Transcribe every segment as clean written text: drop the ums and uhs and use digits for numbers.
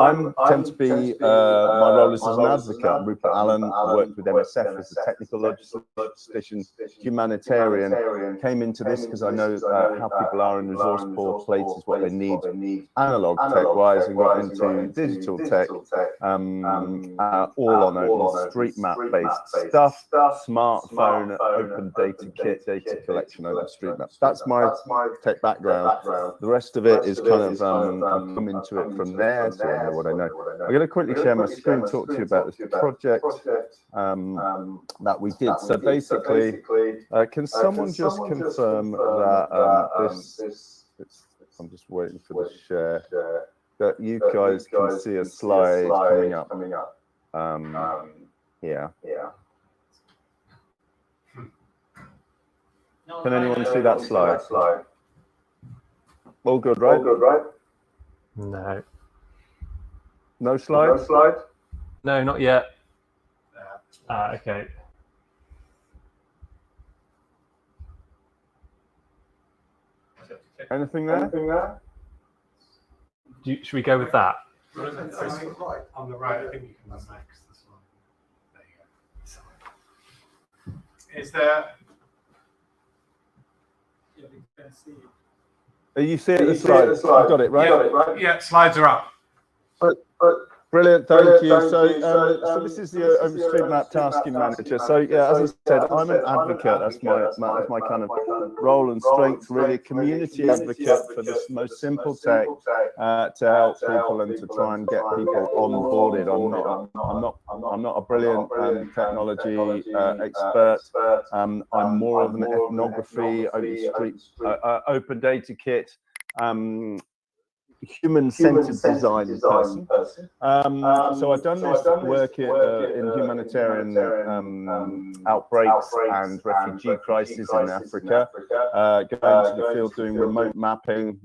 I tend to be, my role is as an advocate. I'm Rupert Allen, worked with MSF as a technical logistician, humanitarian, came into this because I know how people are in resource poor places, what they need, analog tech-wise, and got into digital tech, all on OpenStreetMap-based stuff, smartphone, open data kit, data collection, OpenStreetMap. That's my tech background. The rest of it is kind of, I've come into it from there, so I know what I know. I'm going to quickly share my screen, talk to you about this project that we did. So basically, can someone just confirm that I'm just waiting for the share, that you guys can see a slide coming up. Yeah. Can anyone see that slide? All good, right? No. No slide? No, not yet. Okay. Anything there? Should we go with that? On the right, I think you can max this one. There you go. Is there? Are you seeing the slide? You've got it, right? Yeah, slides are up. Brilliant, thank you. So this is the OpenStreetMap Tasking Manager. So yeah, as I said, I'm an advocate. That's my kind of role and strength, really, a community advocate for this most simple tech to help people and to try and get people onboarded. I'm not a brilliant technology expert. I'm more of an ethnography, open data kit, human-centered design person. So I've done this work in humanitarian outbreaks and refugee crises in Africa, going to the field doing remote mapping,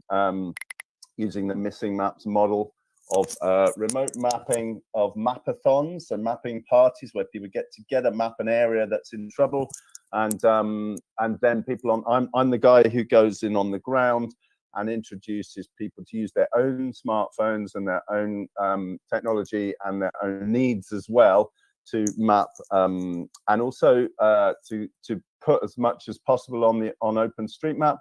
using the Missing Maps model of remote mapping of mapathons, so mapping parties where people get together, map an area that's in trouble, and then people I'm the guy who goes in on the ground and introduces people to use their own smartphones and their own technology and their own needs as well to map, and also to put as much as possible on OpenStreetMap,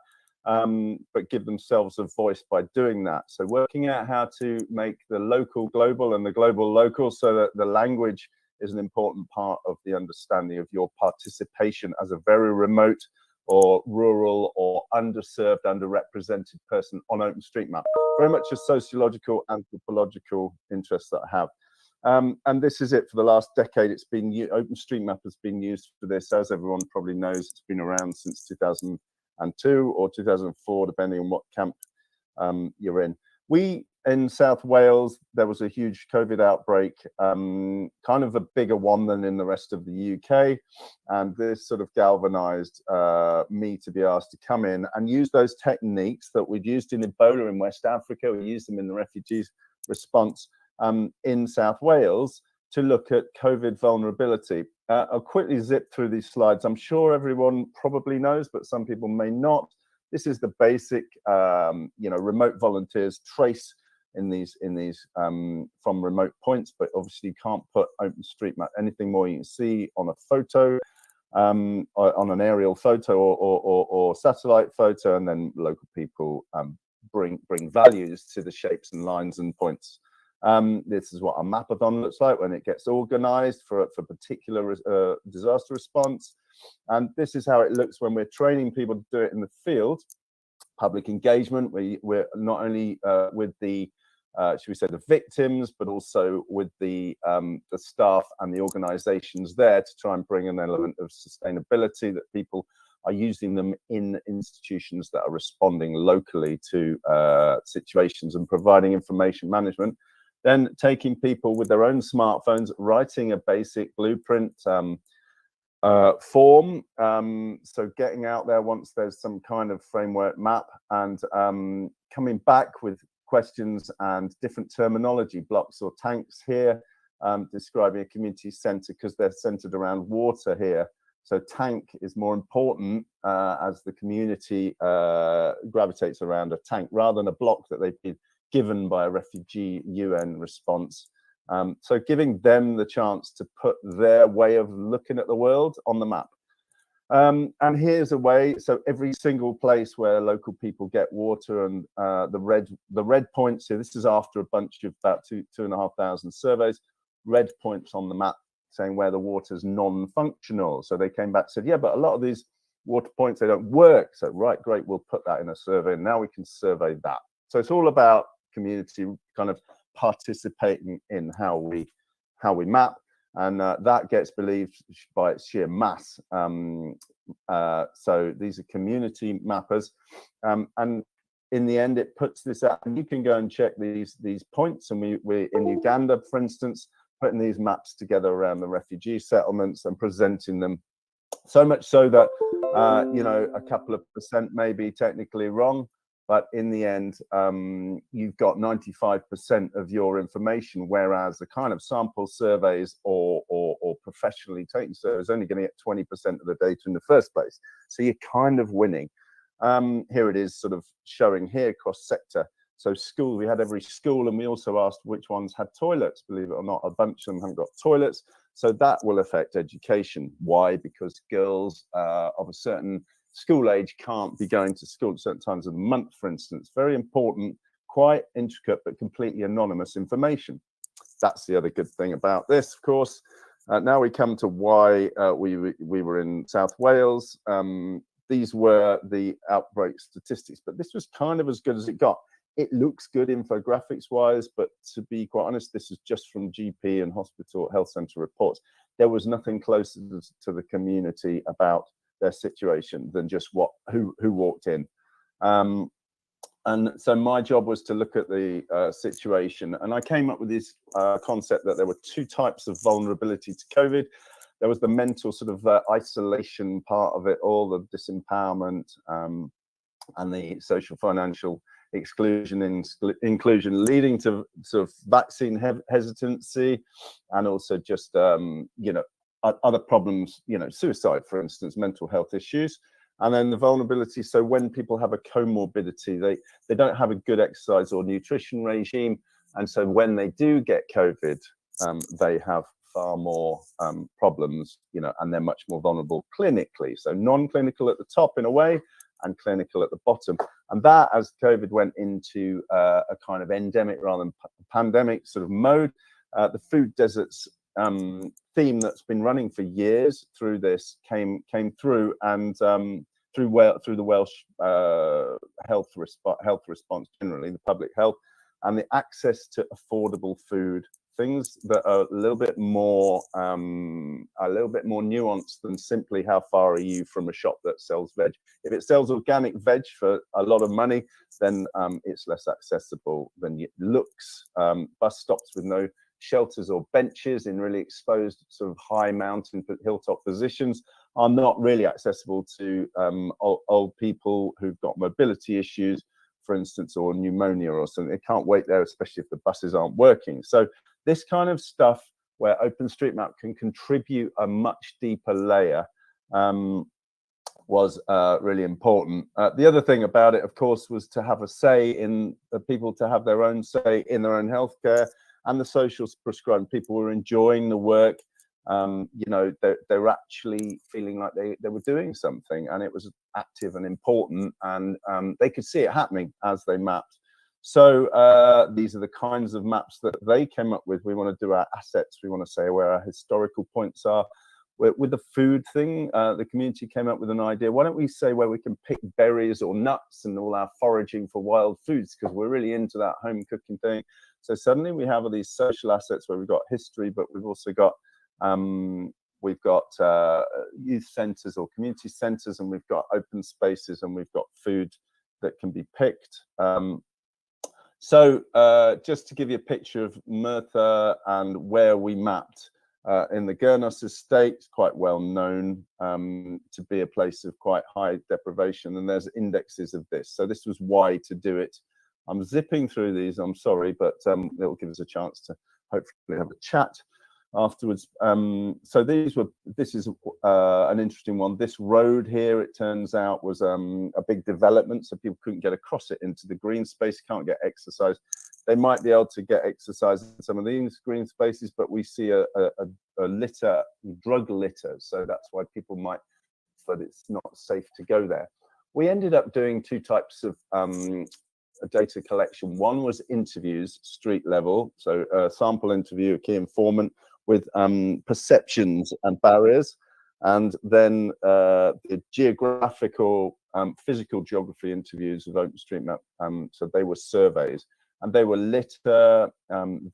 but give themselves a voice by doing that. So working out how to make the local global and the global local, so that the language is an important part of the understanding of your participation as a very remote or rural or underserved, underrepresented person on OpenStreetMap. Very much a sociological, anthropological interest that I have. And this is it for the last decade. OpenStreetMap has been used for this, as everyone probably knows. It's been around since 2002 or 2004, depending on what camp you're in. In South Wales, there was a huge COVID outbreak, kind of a bigger one than in the rest of the UK. And this sort of galvanized me to be asked to come in and use those techniques that we'd used in Ebola in West Africa. We used them in the refugees response in South Wales to look at COVID vulnerability. I'll quickly zip through these slides. I'm sure everyone probably knows, but some people may not. This is the basic, remote volunteers trace in these from remote points, but obviously you can't put OpenStreetMap anything more you can see on a photo, on an aerial photo or satellite photo, and then local people bring values to the shapes and lines and points. This is what a mapathon looks like when it gets organized for particular disaster response. And this is how it looks when we're training people to do it in the field. Public engagement, we're not only with the should we say the victims, but also with the staff and the organizations there to try and bring an element of sustainability, that people are using them in institutions that are responding locally to situations and providing information management. Then taking people with their own smartphones, writing a basic blueprint form, so getting out there once there's some kind of framework map, and coming back with questions and different terminology, blocks or tanks here, describing a community center because they're centered around water here. So tank is more important as the community gravitates around a tank rather than a block that they've been given by a refugee UN response. So giving them the chance to put their way of looking at the world on the map. And here's a way, so every single place where local people get water, and the red points here, this is after a bunch of about 2,500 surveys, red points on the map saying where the water's non-functional. So they came back and said, yeah, but a lot of these water points, they don't work. So right, great, we'll put that in a survey, and now we can survey that. So it's all about community kind of participating in how we map. And that gets believed by its sheer mass. So these are community mappers, and in the end, it puts this out. And you can go and check these points. And we're in Uganda, for instance, putting these maps together around the refugee settlements and presenting them. So much so that you know, a couple of percent may be technically wrong, but in the end, you've got 95% of your information, whereas the kind of sample surveys or professionally taken surveys only going to get 20% of the data in the first place. So you're kind of winning. Here it is, sort of showing here cross sector. So school, we had every school, and we also asked which ones had toilets. Believe it or not, a bunch of them haven't got toilets. So that will affect education. Why? Because girls of a certain school age can't be going to school at certain times of the month, for instance. Very important, quite intricate, but completely anonymous information. That's the other good thing about this, of course. Now we come to why we were in South Wales. These were the outbreak statistics, but this was kind of as good as it got. It looks good infographics wise, but to be quite honest, this is just from GP and hospital health centre reports. There was nothing closer to the community about their situation than just who walked in. And so my job was to look at the situation, and I came up with this concept that there were two types of vulnerability to COVID. There was the mental sort of isolation part of it all, the disempowerment, and the social financial exclusion and inclusion, leading to sort of vaccine hesitancy, and also just you know, other problems, you know, suicide, for instance, mental health issues. And then the vulnerability, so when people have a comorbidity, they don't have a good exercise or nutrition regime, and so when they do get COVID, they have far more problems, you know, and they're much more vulnerable clinically. So non-clinical at the top in a way, and clinical at the bottom. And that, as COVID went into a kind of endemic rather than pandemic sort of mode, the food deserts theme that's been running for years through this came through, and through the Welsh health response generally, the public health, and the access to affordable food, things that are a little bit more nuanced than simply how far are you from a shop that sells veg. If it sells organic veg for a lot of money, then it's less accessible than it looks. Bus stops with no shelters or benches in really exposed sort of high mountain hilltop positions are not really accessible to old people who've got mobility issues, for instance, or pneumonia or something. They can't wait there, especially if the buses aren't working. So this kind of stuff where OpenStreetMap can contribute a much deeper layer was really important. The other thing about it, of course, was to have a say in people, to have their own say in their own healthcare, and the social prescribing. People were enjoying the work. You know, they were actually feeling like they were doing something, and it was active and important, and they could see it happening as they mapped. So these are the kinds of maps that they came up with. We want to do our assets. We want to say where our historical points are. With the food thing, the community came up with an idea. Why don't we say where we can pick berries or nuts and all our foraging for wild foods, because we're really into that home cooking thing. So suddenly we have all these social assets where we've got history, but we've also got youth centres or community centres, and we've got open spaces, and we've got food that can be picked. So just to give you a picture of Merthyr and where we mapped in the Gurnos estate, it's quite well known to be a place of quite high deprivation, and there's indexes of this. So this was why to do it. I'm zipping through these, I'm sorry, but it'll give us a chance to hopefully have a chat afterwards. So this is an interesting one. This road here, it turns out, was a big development, so people couldn't get across it into the green space, can't get exercise. they might be able to get exercise in some of these green spaces, but we see a litter, drug litter. So that's why people might, but it's not safe to go there. We ended up doing two types of data collection. One was interviews, street level, so a sample interview, a key informant with perceptions and barriers, and then the geographical, physical geography interviews of OpenStreetMap. So they were surveys, and they were litter,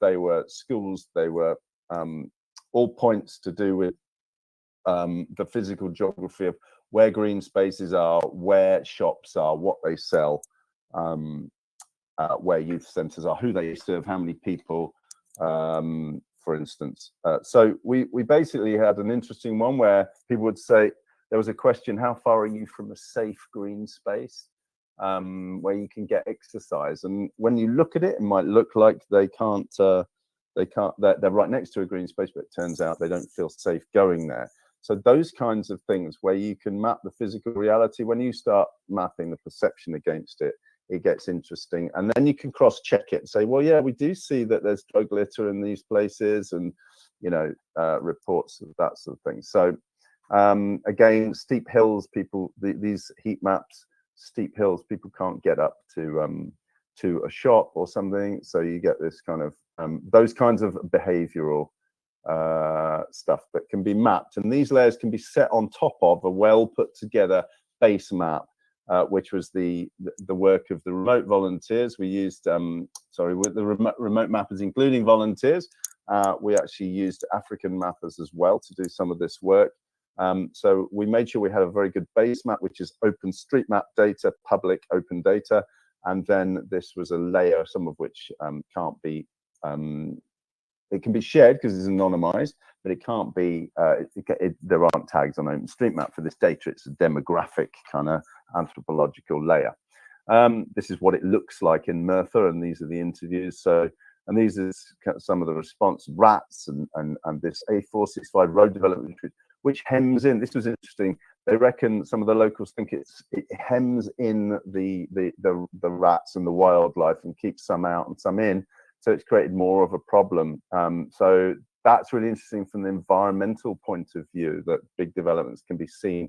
they were schools, they were all points to do with the physical geography of where green spaces are, where shops are, what they sell, where youth centres are, who they serve, how many people, for instance. So we basically had an interesting one where people would say, there was a question, how far are you from a safe green space where you can get exercise? And when you look at it, it might look like they're right next to a green space, but it turns out they don't feel safe going there. So those kinds of things where you can map the physical reality, when you start mapping the perception against it, it gets interesting. And then you can cross-check it and say, well, yeah, we do see that there's drug litter in these places, and, you know, reports of that sort of thing. So again, steep hills, people, these heat maps, steep hills, people can't get up to a shop or something. So you get this kind of, those kinds of behavioral stuff that can be mapped, and these layers can be set on top of a well put together base map, which was the work of the remote volunteers. We used with the remote mappers, including volunteers. We actually used African mappers as well to do some of this work. So we made sure we had a very good base map, which is OpenStreetMap data, public open data, and then this was a layer, some of which can't be it can be shared because it's anonymized, but it can't be, there aren't tags on OpenStreetMap for this data. It's a demographic kind of anthropological layer. This is what it looks like in Merthyr, and these are the interviews. So, and these are some of the response, rats and this A465 road development, which hems in, this was interesting. They reckon, some of the locals think it hems in the rats and the wildlife and keeps some out and some in. So it's created more of a problem. So that's really interesting from the environmental point of view, that big developments can be seen.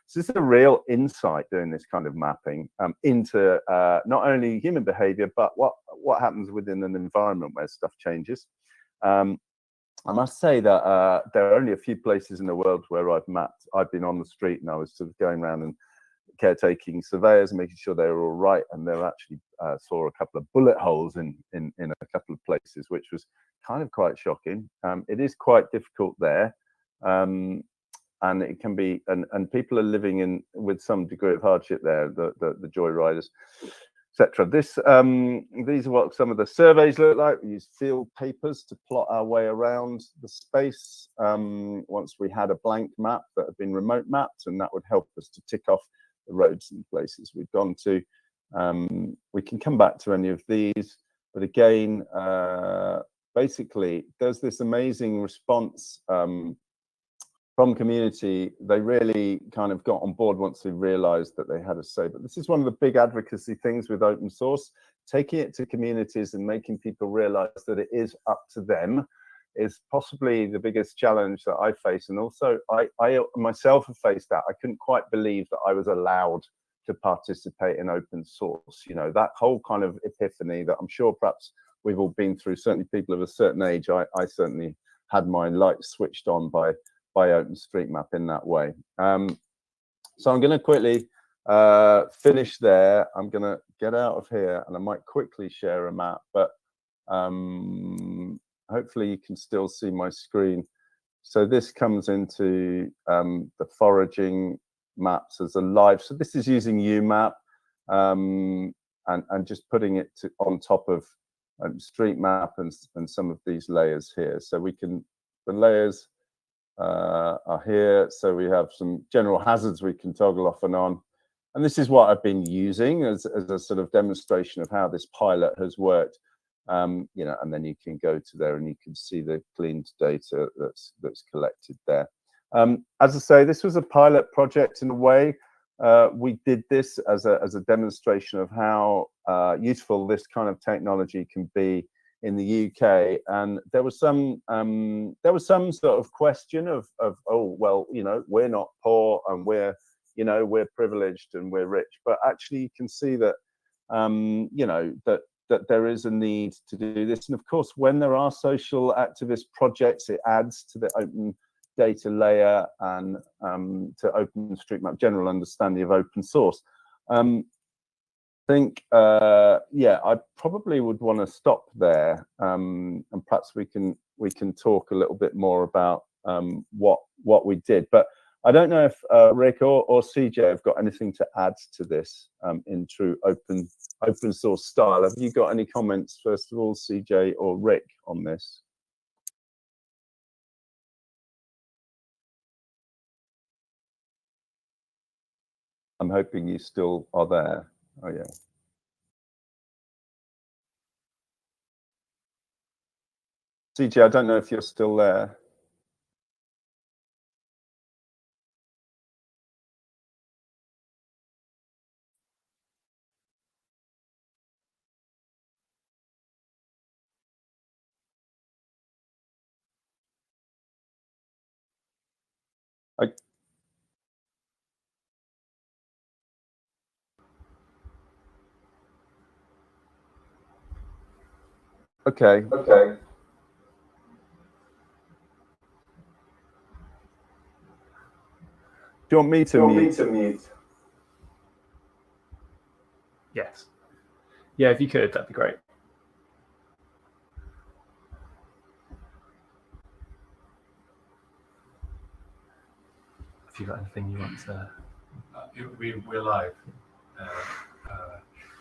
So this is a real insight doing this kind of mapping into not only human behavior, but what happens within an environment where stuff changes. I must say that there are only a few places in the world where I've mapped. I've been on the street and I was sort of going around and caretaking surveyors and making sure they were all right, and they actually saw a couple of bullet holes in a couple of places, which was kind of quite shocking. It is quite difficult there, and it can be, and people are living in with some degree of hardship there, the joyriders, etc. These are what some of the surveys look like. We use field papers to plot our way around the space. Once we had a blank map that had been remote mapped, and that would help us to tick off the roads and places we've gone to. We can come back to any of these, but again, basically, there's this amazing response from community. They really kind of got on board once they realized that they had a say. But this is one of the big advocacy things with open source, taking it to communities and making people realize that it is up to them is possibly the biggest challenge that I face. And also I myself have faced that. I couldn't quite believe that I was allowed to participate in open source. You know, that whole kind of epiphany that I'm sure perhaps we've all been through, certainly people of a certain age. I certainly had my lights switched on by OpenStreetMap in that way. So I'm going to quickly finish there. I'm going to get out of here, and I might quickly share a map, but hopefully you can still see my screen. So this comes into the foraging maps as a live. So this is using UMap and just putting it on top of OpenStreetMap and some of these layers here. So we can, the layers are here. So we have some general hazards we can toggle off and on. And this is what I've been using as a sort of demonstration of how this pilot has worked. You know, and then you can go to there and you can see the cleaned data that's collected there. As I say, this was a pilot project in a way. we did this as a demonstration of how useful this kind of technology can be in the UK, and there was some sort of question of oh well, you know, we're not poor and we're privileged and we're rich, but actually you can see that you know that there is a need to do this, and of course when there are social activist projects, it adds to the open data layer and to OpenStreetMap general understanding of open source. I think, yeah, I probably would want to stop there, and perhaps we can talk a little bit more about what we did. But I don't know if Rick or CJ have got anything to add to this in true open source style. Have you got any comments, first of all, CJ or Rick, on this? I'm hoping you still are there. Oh yeah. CJ, I don't know if you're still there. Okay. Okay. Do you want me to mute? Yes. Yeah, if you could, that'd be great. Have you got anything you want to? We're live.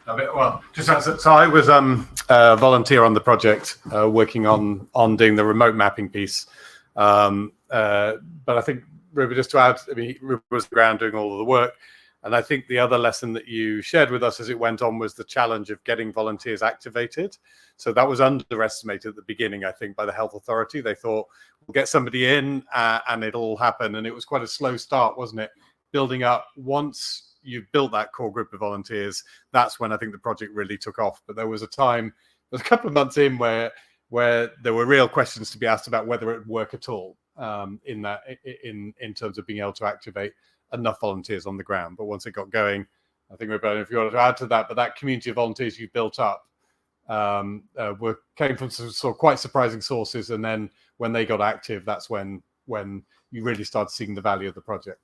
Well, just so I was a volunteer on the project, working on doing the remote mapping piece. But I think, Ruba, just to add, I mean, Ruba was on the ground doing all of the work. And I think the other lesson that you shared with us as it went on was the challenge of getting volunteers activated. So that was underestimated at the beginning, I think, by the health authority. They thought, we'll get somebody in and it'll happen. And it was quite a slow start, wasn't it? Building up. Once you've built that core group of volunteers, that's when I think the project really took off. But there was a time, there was a couple of months in where there were real questions to be asked about whether it would work at all, in terms of being able to activate enough volunteers on the ground. But once it got going, I think, Ruben, if you want to add to that, but that community of volunteers you built up came from some sort of quite surprising sources, and then when they got active, that's when you really started seeing the value of the project.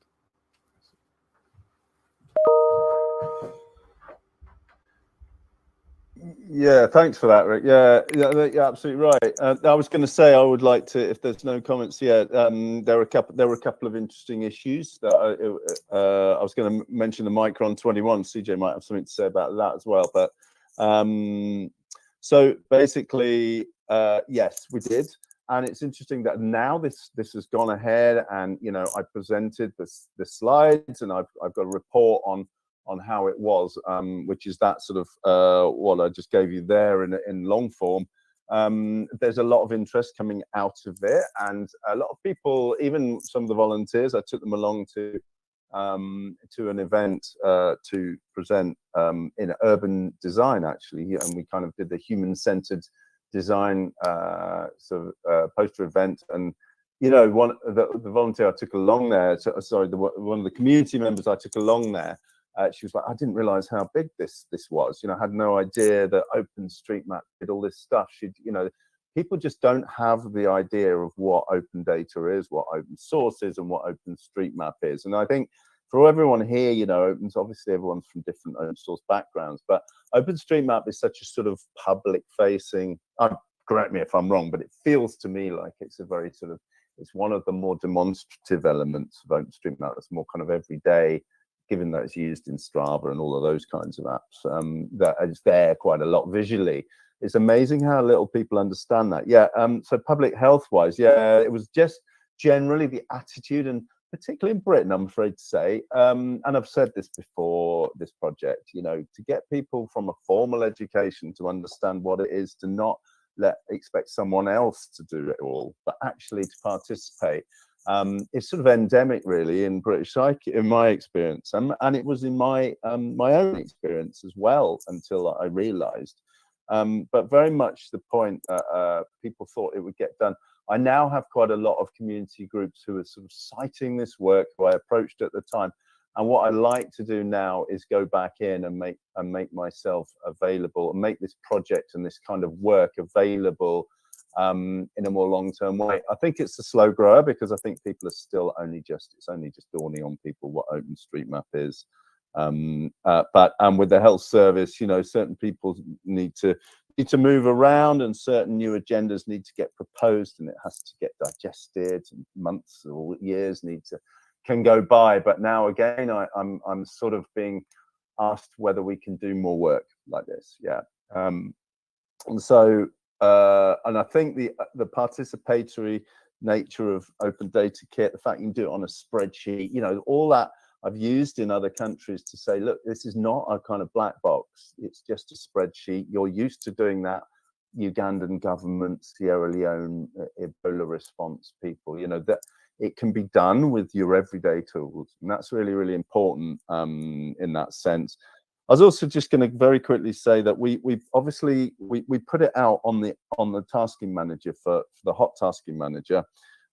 Yeah, thanks for that, Rick. Yeah, you're absolutely right. I was going to say, I would like to, if there's no comments yet, there were a couple of interesting issues that I was going to mention. The Micron 21. CJ might have something to say about that as well. But so basically, yes, we did, and it's interesting that now this has gone ahead, and I presented the slides, and I've got a report on how it was, which is that sort of what I just gave you there in long form. There's a lot of interest coming out of it, and a lot of people, even some of the volunteers, I took them along to an event to present in urban design, actually, and we kind of did the human-centered design poster event. And the volunteer I took along there, one of the community members I took along there, she was like, I didn't realize how big this was. I had no idea that OpenStreetMap did all this stuff. People just don't have the idea of what open data is, what open source is, and what OpenStreetMap is. And I think for everyone here, obviously everyone's from different open source backgrounds, but OpenStreetMap is such a sort of public facing, correct me if I'm wrong, but it feels to me like it's a very sort of, it's one of the more demonstrative elements of OpenStreetMap. It's more kind of everyday, given that it's used in Strava and all of those kinds of apps, that is there quite a lot visually. It's amazing how little people understand that. Yeah, so public health wise, yeah, it was just generally the attitude, and particularly in Britain, I'm afraid to say, and I've said this before this project, to get people from a formal education to understand what it is to not expect someone else to do it all, but actually to participate. It's sort of endemic, really, in British psyche, in my experience, and it was in my my own experience as well until I realised. But very much the point that people thought it would get done. I now have quite a lot of community groups who are sort of citing this work who I approached at the time. And what I like to do now is go back in and make myself available and make this project and this kind of work available in a more long-term way. I think it's a slow grower because I think people are still it's only just dawning on people what OpenStreetMap is. But with the health service, you know, certain people need to move around and certain new agendas need to get proposed and it has to get digested, and months or years can go by. But now again, I'm sort of being asked whether we can do more work like this. Yeah. And so and I think the participatory nature of Open Data Kit, the fact you can do it on a spreadsheet, you know, all that I've used in other countries to say, look, this is not a kind of black box. It's just a spreadsheet. You're used to doing that. Ugandan government, Sierra Leone, Ebola response people, you know, that it can be done with your everyday tools. And that's really, really important in that sense. I was also just going to very quickly say that we obviously put it out on the tasking manager for the hot tasking manager,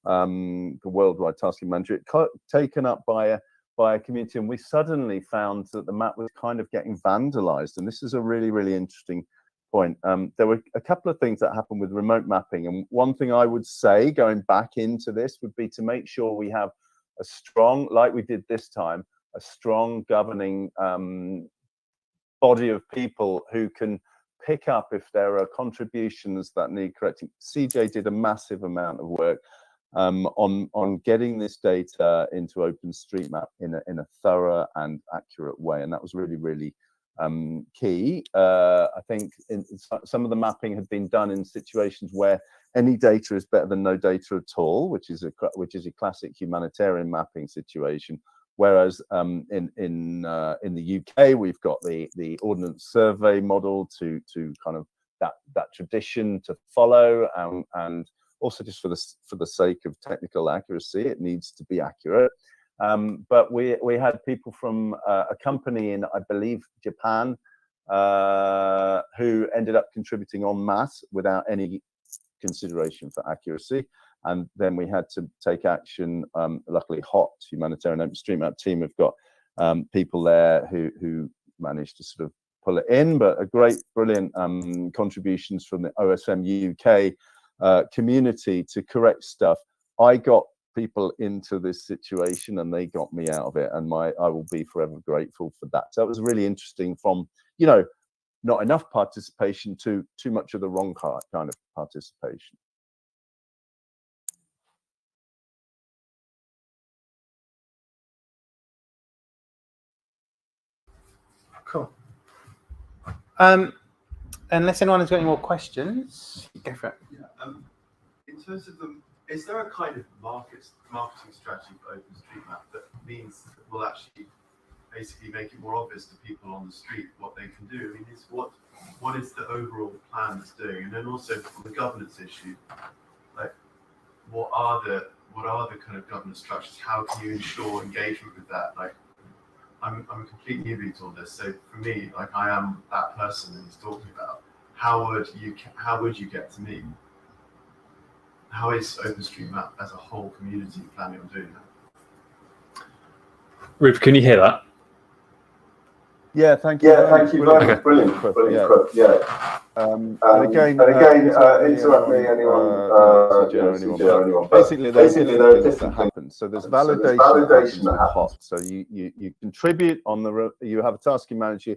the worldwide tasking manager. It got taken up by a community, and we suddenly found that the map was kind of getting vandalized. And this is a really, really interesting point. There were a couple of things that happened with remote mapping, and one thing I would say going back into this would be to make sure we have a strong, like we did this time, a strong governing body of people who can pick up if there are contributions that need correcting. CJ did a massive amount of work on getting this data into OpenStreetMap in a thorough and accurate way, and that was really, really key. I think some of the mapping had been done in situations where any data is better than no data at all, which is a classic humanitarian mapping situation. Whereas in the UK, we've got the Ordnance Survey model to kind of that tradition to follow, and also just for the sake of technical accuracy, it needs to be accurate. But we had people from a company in, I believe, Japan, who ended up contributing en masse without any consideration for accuracy. And then we had to take action. Luckily, HOT, Humanitarian OpenStreetMap team, have got people there who managed to sort of pull it in. But a great, brilliant contributions from the OSM UK community to correct stuff. I got people into this situation and they got me out of it, and I will be forever grateful for that. So it was really interesting from, you know, not enough participation to too much of the wrong kind of participation. Cool. Unless anyone has got any more questions, go for it. Yeah, in terms of is there a kind of marketing strategy for OpenStreetMap that means that will actually basically make it more obvious to people on the street what they can do? I mean, what is the overall plan that's doing? And then also for the governance issue, like what are the kind of governance structures? How can you ensure engagement with that? Like, I'm a complete newbie to all this, so for me, like, I am that person that he's talking about. How would you get to me? How is OpenStreetMap as a whole community planning on doing that? Rube, can you hear that? Yeah, thank you. Yeah, thank you very much. Brilliant. Yeah. And again, interrupt me, anyone. Basically, there are different things that happen. So there's validation that happens with HOT. So you contribute on you have a tasking manager.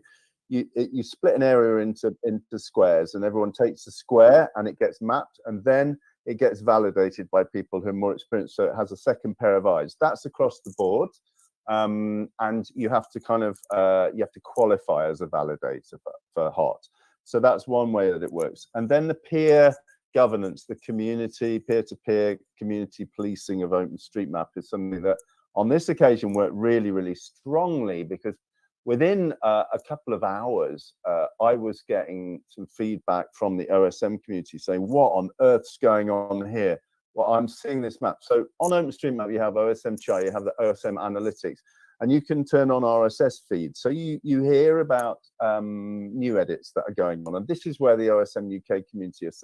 You split an area into squares, and everyone takes a square, and it gets mapped, and then it gets validated by people who are more experienced. So it has a second pair of eyes. That's across the board. And you have to kind of qualify as a validator for HOT. So that's one way that it works. And then the peer governance, the community, peer-to-peer community policing of OpenStreetMap is something that on this occasion worked really, really strongly, because within a couple of hours, I was getting some feedback from the OSM community saying, what on earth's going on here? well, I'm seeing this map. So on OpenStreetMap, you have OSM Chai, you have the OSM Analytics, and you can turn on RSS feeds. So you hear about new edits that are going on, and this is where the OSM UK community is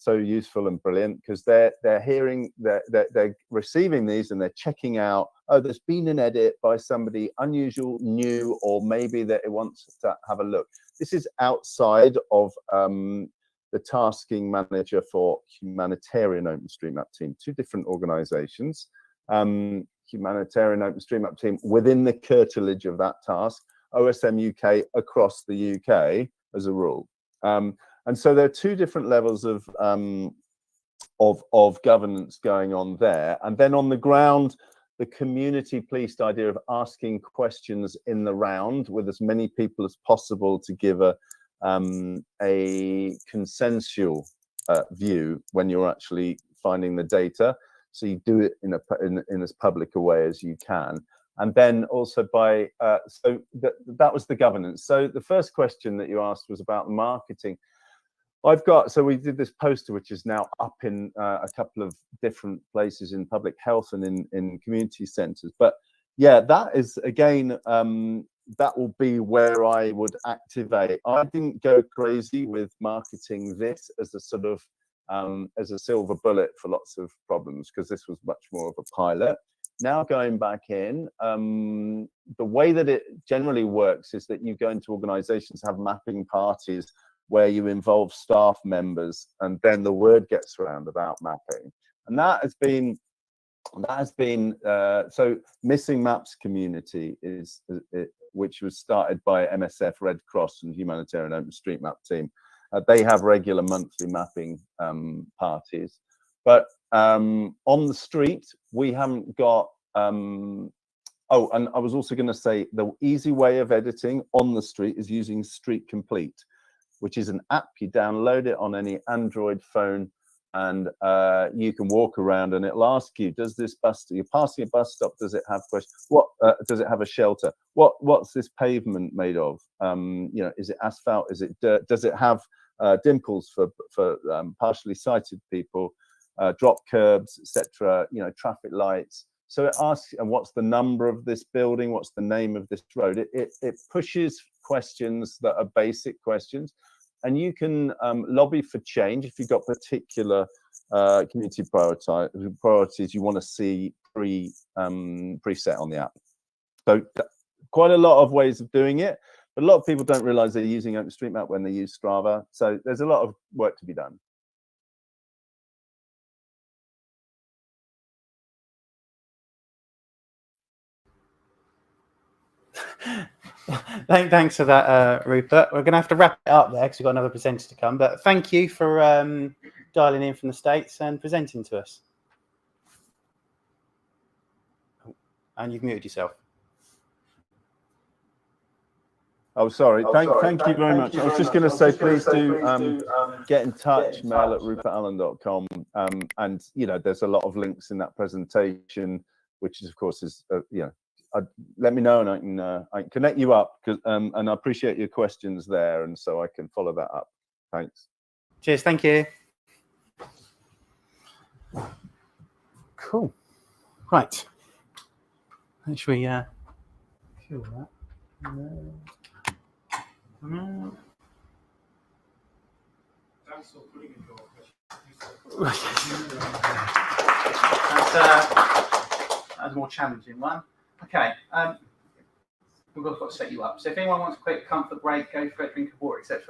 so useful and brilliant, because they're hearing, they're receiving these and they're checking out, oh, there's been an edit by somebody unusual, new, or maybe that it wants to have a look. This is outside of the tasking manager for humanitarian OpenStreetMap team, two different organizations. Humanitarian OpenStreetMap team within the curtilage of that task, OSM UK across the UK as a rule. And so there are two different levels of governance going on there. And then on the ground, the community policed idea of asking questions in the round with as many people as possible to give a consensual view when you're actually finding the data. So you do it in as public a way as you can. And then also by, so that was the governance. So the first question that you asked was about marketing. So we did this poster, which is now up in a couple of different places in public health and in community centres. But yeah, that is, again, that will be where I would activate. I didn't go crazy with marketing this as a sort of, as a silver bullet for lots of problems, because this was much more of a pilot. Now going back in, the way that it generally works is that you go into organisations, have mapping parties, where you involve staff members, and then the word gets around about mapping. And that has been so Missing Maps community is, which was started by MSF, Red Cross and Humanitarian OpenStreetMap team. They have regular monthly mapping parties, but on the street we haven't got. Oh, and I was also going to say the easy way of editing on the street is using Street Complete, which is an app. You download it on any Android phone, and you can walk around and it'll ask you, does this bus, you're passing a bus stop, does it have questions? What does it have a shelter? What's this pavement made of? You know, is it asphalt? Is it dirt? Does it have dimples for partially sighted people, drop curbs, etc., you know, traffic lights? So it asks, and what's the number of this building? What's the name of this road? It pushes questions that are basic questions, and you can lobby for change if you've got particular community priorities you want to see preset on the app. So quite a lot of ways of doing it, but a lot of people don't realize they're using OpenStreetMap when they use Strava. So there's a lot of work to be done. Thanks for that, Rupert. We're going to have to wrap it up there because we've got another presenter to come. But thank you for dialing in from the States and presenting to us. And you've muted yourself. Oh, sorry. Thank you very much. I was just going to say, please do get in touch, mail@rupertallen.com. And, you know, there's a lot of links in that presentation, which is, of course, is, you know, let me know and I can connect you up, and I appreciate your questions there, and so I can follow that up. Thanks. Cheers. Thank you. Cool. Right. Should we kill that? That's a more challenging one. Okay, we've got to set you up. So if anyone wants a quick comfort break, go for it, drink of water, etc.